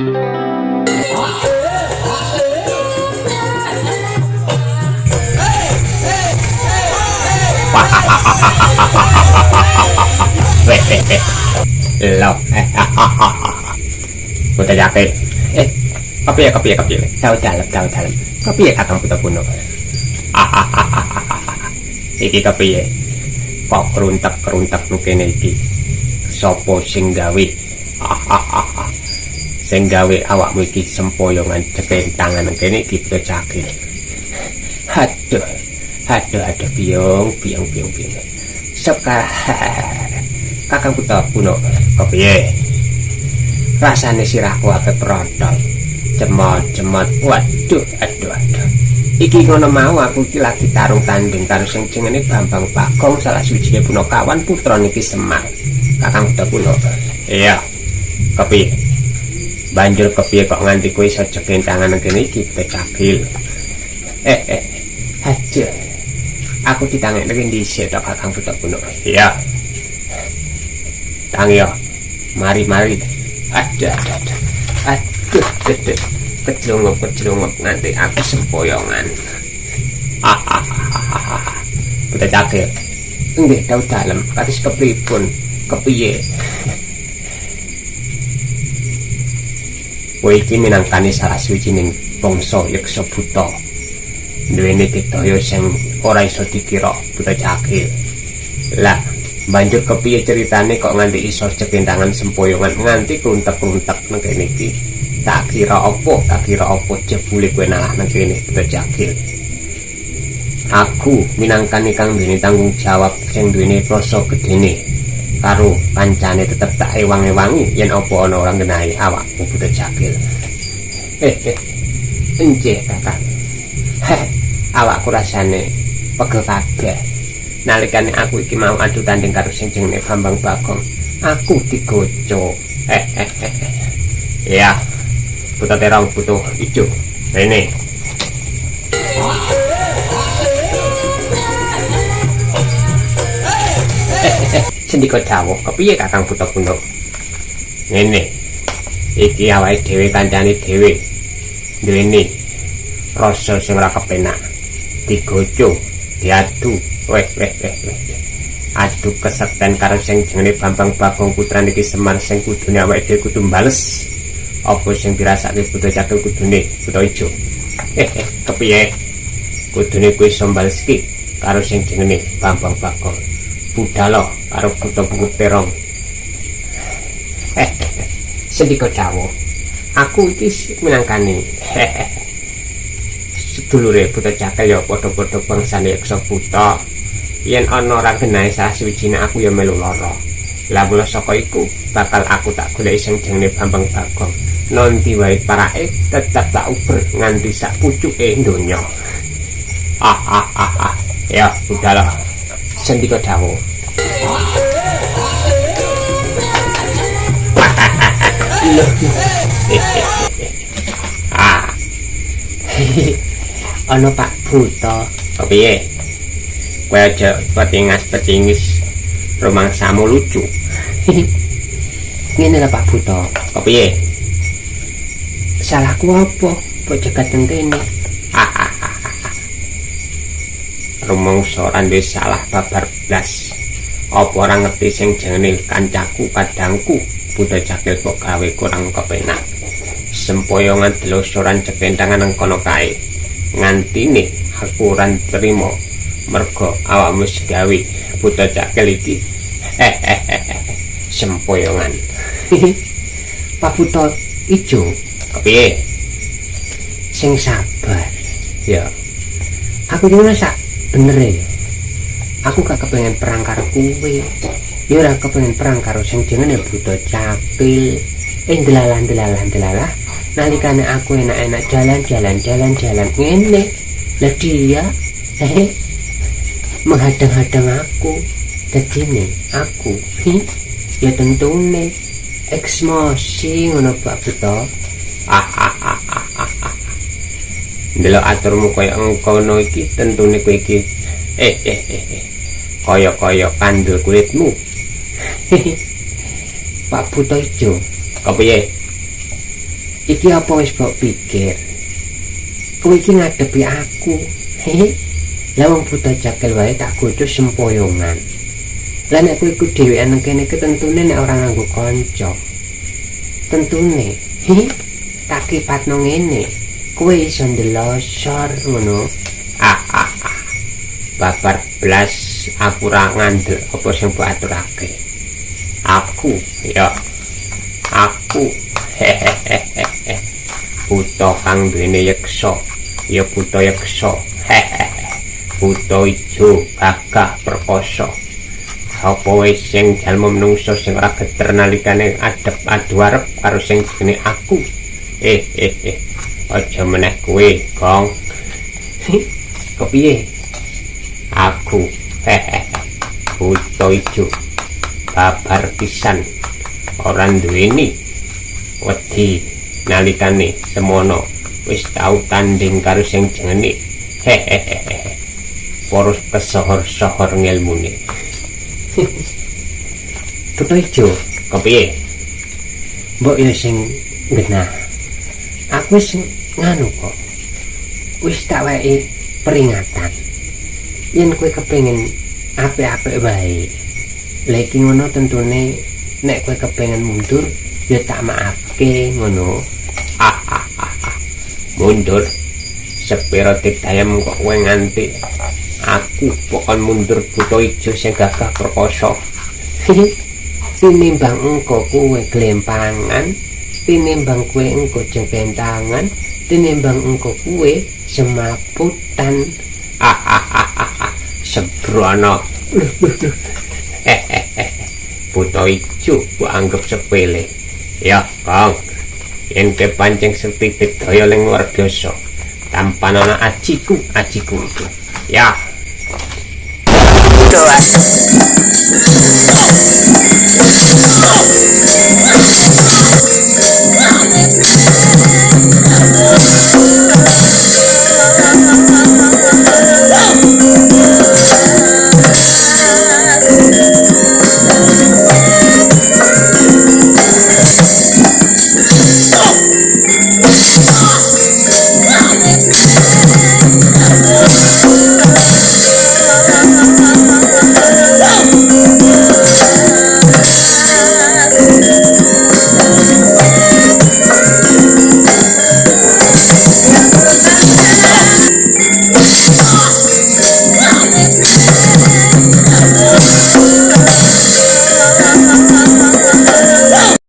Loh, Buta Jakil. Kepiye. Tahu dalem. Kepiye Kakang Buta Puno? Iki kepiye? Kok keruntek kene iki. Sopo sing gawe? Sing gawe awakmu iki sempoyongan cekentangan kene iki Buta Jakil. Aduh, biung. Sekarang Kakang Buta Puno, kepiye? Rasane sirahku akeh protol. Cemot. Waduh. Iki ngono mau aku iki lagi tarung tanding karo sing jenenge Bambang Bagong, salah suwijine Punakawan putra niki Semar. Kakang Buta Puno. Iya. Kepiye? Banjur kepiye kok nganti kowe iso cekentangan kene iki Buta Jakil? Aduh. Aku ditangek nek dhisik tok Kakang Buta Puno. Iya. Tangyo. Mari. Aduh. Keclunguk nganti aku sempoyongan. Buta Jakil. Nggih, tau dalem. Kados kepripun? Kepiye? Kowe iki minangkani salah suwijining bangsa Yeksa Buta. Duweni daya sing ora iso dikira Buta Jakil. Lah, banjur kepiye ceritane kok nganti iso cekentangan sempoyongan nganti kruntek nang kene iki? Tak kira apa jebule kowe nalah nang kene Buta Jakil. Aku minangkani kang duweni tanggung jawab sing duweni rasa gedene karo kancane tetep tak ewang-ewangi yen apa ana ora ngenahi awakmu Buta Jakil. Enjeh Kakang. Awakku rasane pegel kabeh. Nalikane aku iki mau adu tanding karo sing jenenge Bambang Bagong, aku digoco. Ya. Buta terong butuh ijo. Rene. Sendika dawuh, kepiye Kakang Buta Puno? Ngene. Iki awake dhewe kancane dhewe. Duweni rasa sing ora kepenak. Digoco, diadu. Weh. Adu kesekten karo sing jenenge Bambang Bagong putra niki Semar sing kudune awake dhewe kudu bales. Apa sing dirasake Buta Jakil kudune buta ijo. Kepiye? Kudune kuwi iso bales iki karo sing jenenge Bambang Bagong. Budhal karo Buta Terong. Sendika dawuh. Aku iki minangkani sedulure Buta Jakil ya padha-padha bangsane Yeksa Buta. Yen ana ora genahe salah suwijine aku ya melu lara. Lah mula saka iku bakal aku tak goleki sing jenenge Bambang Bagong. Nanti wae parake tetep tak uber nganti sak pucuke donya. Ya, udahlah. Sendika dawuh. Ana Pak Buta. Kepiye? Kowe aja petingis rumangsamu lucu. Ngene lho Pak Buta. Kepiye? Salahku apa? Kok cegat nang kene? Rumangsa ora duwe salah babar blas. Apa ora ngerti sing jenenge kancaku kadangku Buta Jakil kok gawe kurang kepenak. Sempoyongan delosoran cekentangan nang kono kae. Ngantine aku ora trima merga awakmu gawe Buta Jakil iki. Sempoyongan. Pak Buta ijo. Kepiye? Sing sabar. Ya. Aku iki sak bener ya. Aku gak kepengen perang karo kowe. Ya ora kepengen perang karo sing jenenge Buta Jakil. Delalah. Nalikane aku enak-enak jalan ngene. Lah dia menghadang-hadang aku. Dadine aku ya tentune eksmosi ngono Pak Buta. Ndelok aturmu kaya engkono iki tentune kowe iki kaya kandel kulitmu. Pak Buta ijo. Kepiye? Iki apa wis mbok pikir? Kowe iki ngadepi aku. Hehe. Lah wong buta jakel wae tak goco sempoyongan. Lah nek kowe iku dhewean nang kene ketentune nek ora nganggo kanca. Tentune, tak kipatno ngene. Kowe iso ndelosor ngono. Babar blas aku ora ngandel apa sing mbok aturake. Aku hehehe. Buta kang duwene yeksa, ya buta yeksa. Buta ijo gagah perkasa. Apa wis sing jalma menungso sing ora geter nalikane adep adu arep karo sing jenenge aku. Aja meneh kowe, Gong. Kepiye? Aku buta ijo babar pisan ora duweni wedi nalikane semono wis tau tanding karo sing jenenge poros kesohor-sohor ngelmune. Buta ijo kepiye? Mbok ya sing genah. Aku wis nganu kok. Wis tak wae peringatan. Yen kowe kepengin apik-apik wae. Lah iki ngono tentune nek kowe kepengin mundur ya tak maafke ngono. Mundur. Sepiro dayam kok kowe nganti aku pokon mundur buta ijo sing gagah perkasa. Tinimbang engko kowe glempangan, tinimbang kowe engko jengkentangan, tinimbang engko kowe semaputan. Sembrono. Buta ijo ku anggap sepele. Ya, Kang. Yen ke pancing setipit daya ling luar biasa. Tanpa ana ajiku itu. Ya. Doa.